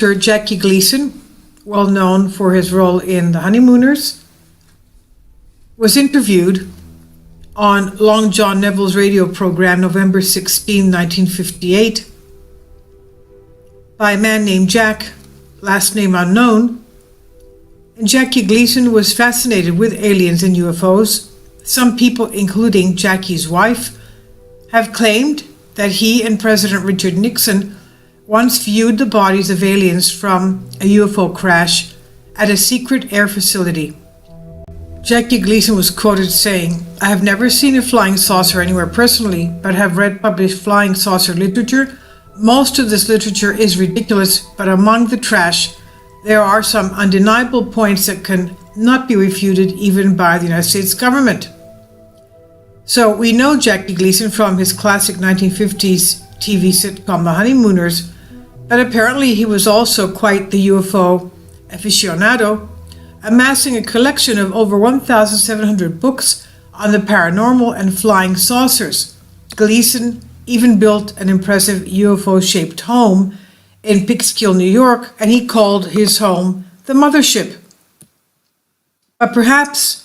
actor Jackie Gleason, well known for his role in The Honeymooners, was interviewed on Long John Neville's radio program November 16, 1958, by a man named Jack, last name unknown. And Jackie Gleason was fascinated with aliens and UFOs. Some people, including Jackie's wife, have claimed that he and President Richard Nixon once viewed the bodies of aliens from a UFO crash at a secret air facility. Jackie Gleason was quoted saying, "I have never seen a flying saucer anywhere personally, but have read published flying saucer literature. Most of this literature is ridiculous, but among the trash, there are some undeniable points that can not be refuted even by the United States government." So we know Jackie Gleason from his classic 1950s TV sitcom The Honeymooners, but apparently he was also quite the UFO aficionado, amassing a collection of over 1,700 books on the paranormal and flying saucers. Gleason even built an impressive UFO-shaped home in Peekskill, New York, and he called his home the Mothership. But perhaps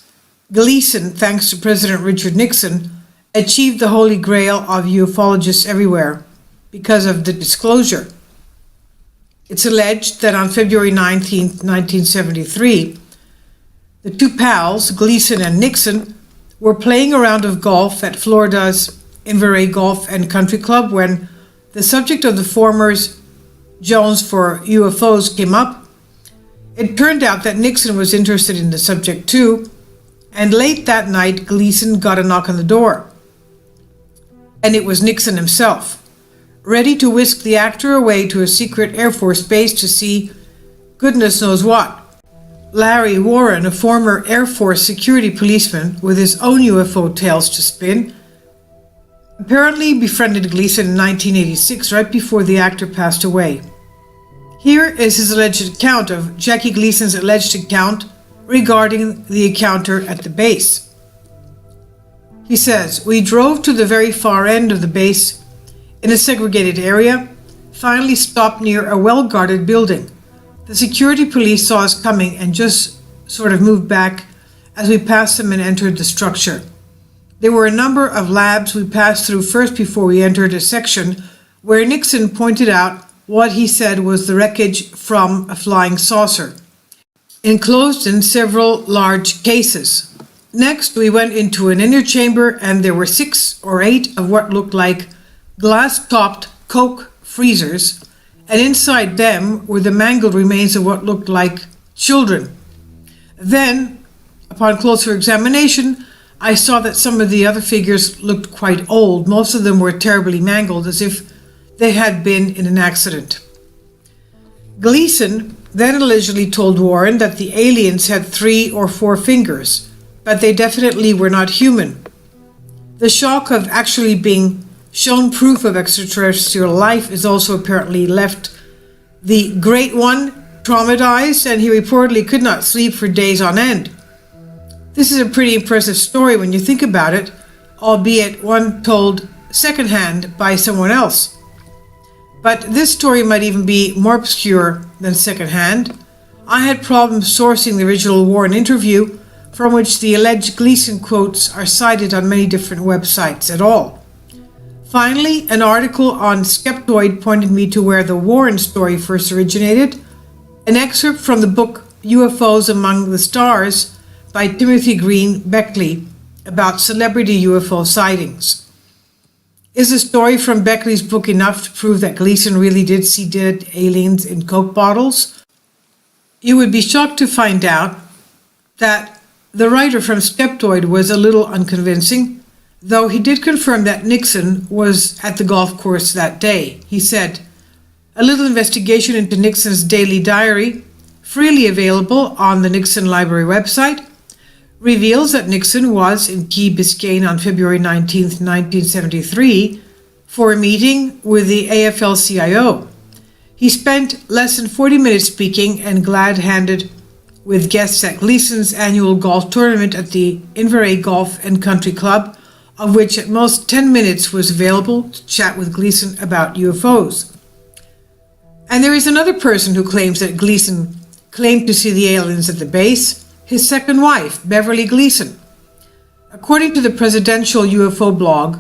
Gleason, thanks to President Richard Nixon, achieved the holy grail of ufologists everywhere because of the disclosure. It's alleged that on February 19, 1973, the two pals, Gleason and Nixon, were playing a round of golf at Florida's Inverray Golf and Country Club when the subject of the former's Jones for UFOs came up. It turned out that Nixon was interested in the subject too, and late that night Gleason got a knock on the door. And it was Nixon himself, ready to whisk the actor away to a secret Air Force base to see goodness knows what. Larry Warren, a former Air Force security policeman with his own UFO tales to spin, apparently befriended Gleason in 1986, right before the actor passed away. Here is his alleged account of Jackie Gleason's alleged account regarding the encounter at the base. He says, "We drove to the very far end of the base in a segregated area, finally stopped near a well-guarded building. The security police saw us coming and just sort of moved back as we passed them and entered the structure. There were a number of labs we passed through first before we entered a section where Nixon pointed out what he said was the wreckage from a flying saucer, enclosed in several large cases. Next, we went into an inner chamber and there were 6 or 8 of what looked like glass-topped Coke freezers, and inside them were the mangled remains of what looked like children. Then, upon closer examination, I saw that some of the other figures looked quite old. Most of them were terribly mangled, as if they had been in an accident." Gleason then allegedly told Warren that the aliens had 3 or 4 fingers, but they definitely were not human. The shock of actually being shown proof of extraterrestrial life is also apparently left the Great One traumatized, and he reportedly could not sleep for days on end. This is a pretty impressive story when you think about it, albeit one told secondhand by someone else. But this story might even be more obscure than secondhand. I had problems sourcing the original Warren interview, from which the alleged Gleason quotes are cited on many different websites at all. Finally, an article on Skeptoid pointed me to where the Warren story first originated, an excerpt from the book UFOs Among the Stars by Timothy Green Beckley about celebrity UFO sightings. Is the story from Beckley's book enough to prove that Gleason really did see dead aliens in Coke bottles? You would be shocked to find out that the writer from Skeptoid was a little unconvincing, though he did confirm that Nixon was at the golf course that day. He said, "A little investigation into Nixon's daily diary, freely available on the Nixon Library website, reveals that Nixon was in Key Biscayne on February 19, 1973, for a meeting with the AFL-CIO. He spent less than 40 minutes speaking and glad-handed with guests at Gleason's annual golf tournament at the Inverray Golf and Country Club, of which at most 10 minutes was available to chat with Gleason about UFOs. And there is another person who claims that Gleason claimed to see the aliens at the base, his second wife, Beverly Gleason. According to the presidential UFO blog,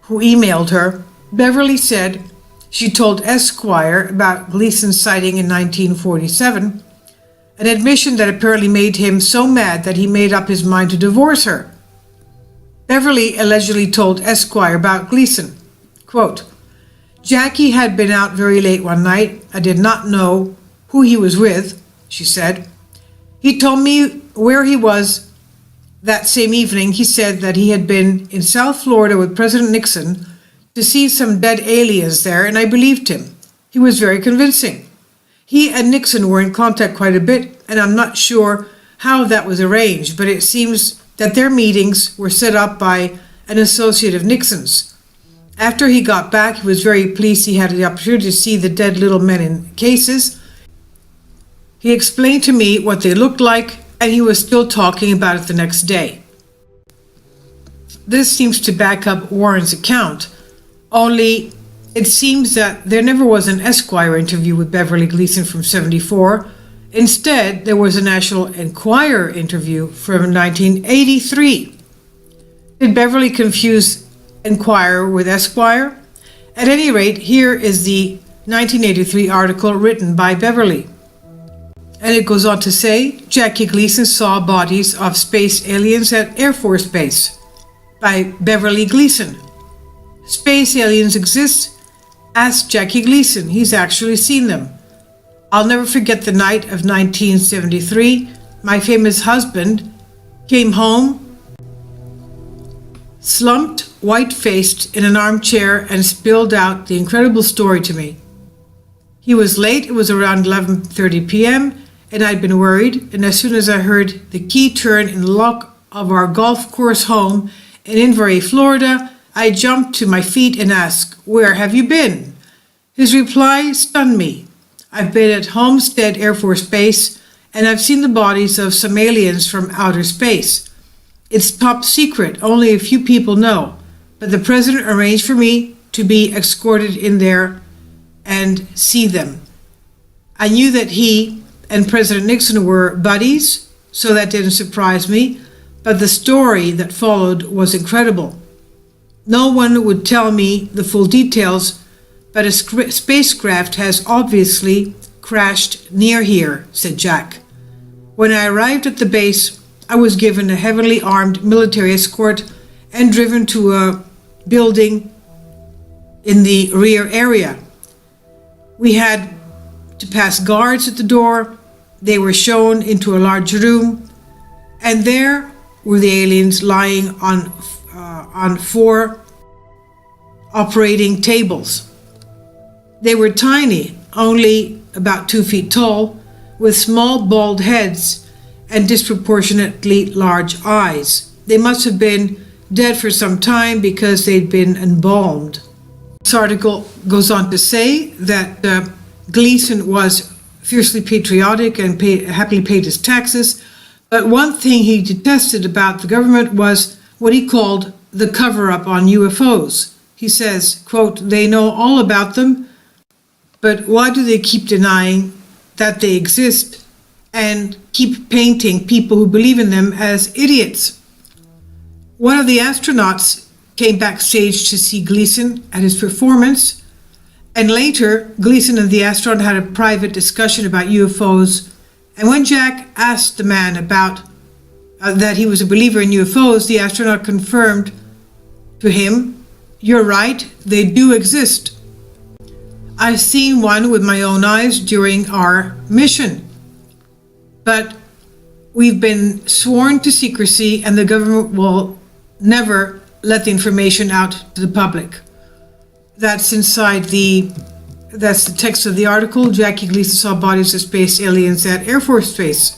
who emailed her, Beverly said she told Esquire about Gleason's sighting in 1947, an admission that apparently made him so mad that he made up his mind to divorce her. Beverly allegedly told Esquire about Gleason, quote, "Jackie had been out very late one night. I did not know who he was with," she said. "He told me where he was that same evening. He said that he had been in South Florida with President Nixon to see some dead aliens there, and I believed him. He was very convincing. He and Nixon were in contact quite a bit, and I'm not sure how that was arranged, but it seems that their meetings were set up by an associate of Nixon's. After he got back, he was very pleased he had the opportunity to see the dead little men in cases. He explained to me what they looked like, and he was still talking about it the next day." This seems to back up Warren's account, only it seems that there never was an Esquire interview with Beverly Gleason from '74. Instead, there was a National Enquirer interview from 1983. Did Beverly confuse Enquirer with Esquire? At any rate, here is the 1983 article written by Beverly. And it goes on to say, Jackie Gleason saw bodies of space aliens at Air Force Base by Beverly Gleason. Space aliens exist? Ask Jackie Gleason. He's actually seen them. I'll never forget the night of 1973. My famous husband came home, slumped, white-faced in an armchair, and spilled out the incredible story to me. He was late. It was around 11:30 p.m., and I'd been worried, and as soon as I heard the key turn in the lock of our golf course home in Inverary, Florida, I jumped to my feet and asked, "Where have you been?" His reply stunned me. "I've been at Homestead Air Force Base, and I've seen the bodies of some aliens from outer space. It's top secret, only a few people know, but the president arranged for me to be escorted in there and see them. I knew that he and President Nixon were buddies, so that didn't surprise me, but the story that followed was incredible. No one would tell me the full details, but a spacecraft has obviously crashed near here," said Jack. "When I arrived at the base, I was given a heavily armed military escort and driven to a building in the rear area. We had to pass guards at the door. They were shown into a large room, and there were the aliens lying on 4 operating tables. They were tiny, only about 2 feet tall, with small bald heads and disproportionately large eyes. They must have been dead for some time because they'd been embalmed." This article goes on to say that Gleason was fiercely patriotic and happily paid his taxes, but one thing he detested about the government was what he called the cover-up on UFOs. He says, quote, "They know all about them, but why do they keep denying that they exist and keep painting people who believe in them as idiots?" One of the astronauts came backstage to see Gleason at his performance, and later Gleason and the astronaut had a private discussion about UFOs, and when Jack asked the man about that he was a believer in UFOs, the astronaut confirmed to him, "You're right, they do exist. I've seen one with my own eyes during our mission. But we've been sworn to secrecy, and the government will never let the information out to the public." That's the text of the article. Jackie Gleason saw bodies of space aliens at Air Force Base.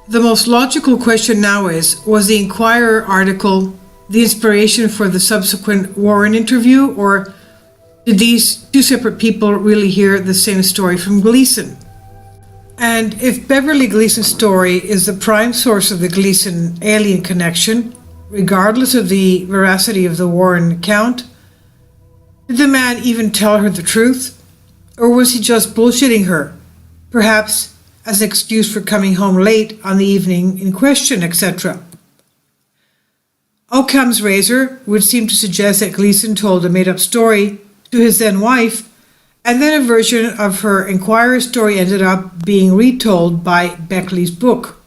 The most logical question now is, was the Enquirer article the inspiration for the subsequent Warren interview, or did these two separate people really hear the same story from Gleason? And if Beverly Gleason's story is the prime source of the Gleason alien connection, regardless of the veracity of the Warren account, did the man even tell her the truth? Or was he just bullshitting her? Perhaps as an excuse for coming home late on the evening in question, etc. Occam's razor would seem to suggest that Gleason told a made-up story to his then-wife, and then a version of her Inquirer story ended up being retold by Beckley's book.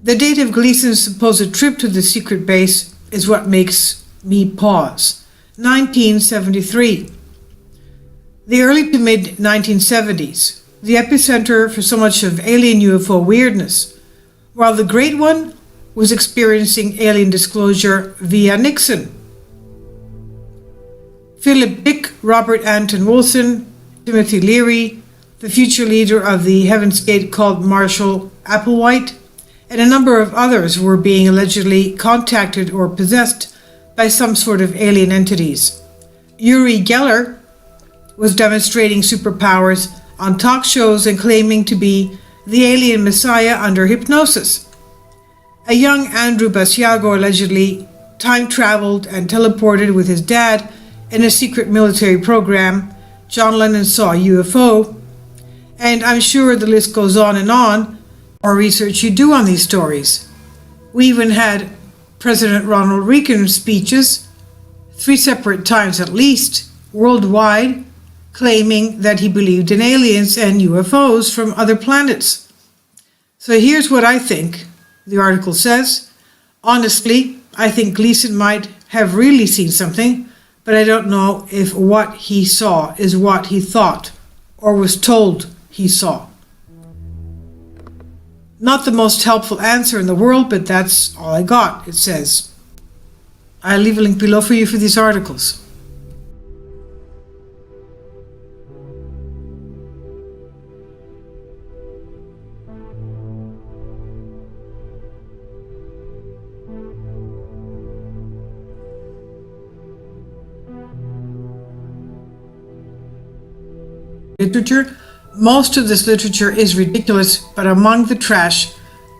The date of Gleason's supposed trip to the secret base is what makes me pause. 1973. The early to mid-1970s, the epicenter for so much of alien UFO weirdness, while the Great One was experiencing alien disclosure via Nixon. Philip Dick, Robert Anton Wilson, Timothy Leary, the future leader of the Heaven's Gate called Marshall Applewhite, and a number of others were being allegedly contacted or possessed by some sort of alien entities. Uri Geller was demonstrating superpowers on talk shows and claiming to be the alien messiah under hypnosis. A young Andrew Basiago allegedly time-traveled and teleported with his dad in a secret military program. John Lennon saw a UFO. And I'm sure the list goes on and on. More research you do on these stories. We even had President Ronald Reagan's speeches, 3 separate times at least, worldwide, claiming that he believed in aliens and UFOs from other planets. So here's what I think. The article says, honestly, I think Gleason might have really seen something, but I don't know if what he saw is what he thought or was told he saw. Not the most helpful answer in the world, but that's all I got, it says. I'll leave a link below for you for these articles. Literature. Most of this literature is ridiculous, but among the trash,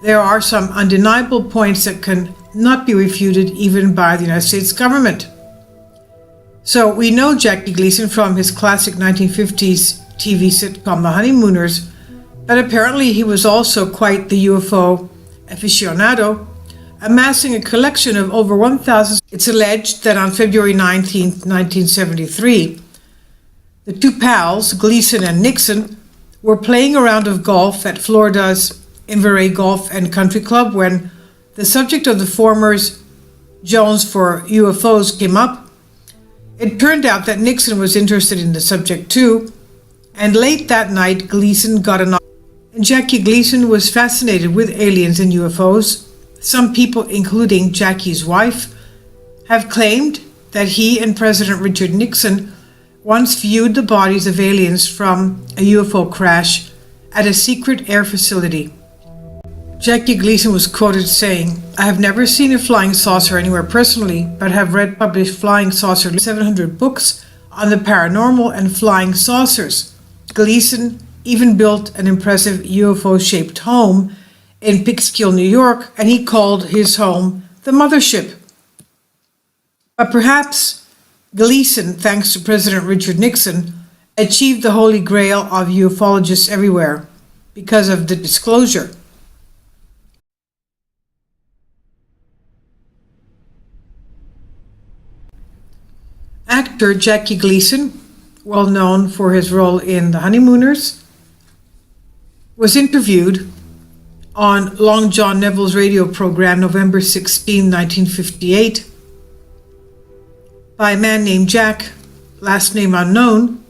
there are some undeniable points that can not be refuted even by the United States government. So we know Jackie Gleason from his classic 1950s TV sitcom The Honeymooners, but apparently he was also quite the UFO aficionado, amassing a collection of over 1,000. It's alleged that on February 19, 1973, the two pals, Gleason and Nixon, were playing a round of golf at Florida's Inverray Golf and Country Club when the subject of the former's Jones for UFOs came up. It turned out that Nixon was interested in the subject too, and late that night Gleason got a knock. And Jackie Gleason was fascinated with aliens and UFOs. Some people, including Jackie's wife, have claimed that he and President Richard Nixon once viewed the bodies of aliens from a UFO crash at a secret air facility. Jackie Gleason was quoted saying, "I have never seen a flying saucer anywhere personally, but have read published flying saucer 700 books on the paranormal and flying saucers." Gleason even built an impressive UFO-shaped home in Peekskill, New York, and he called his home the Mothership. But perhaps Gleason, thanks to President Richard Nixon, achieved the holy grail of ufologists everywhere because of the disclosure. Actor Jackie Gleason, well known for his role in The Honeymooners, was interviewed on Long John Neville's radio program November 16, 1958, by a man named Jack, last name unknown,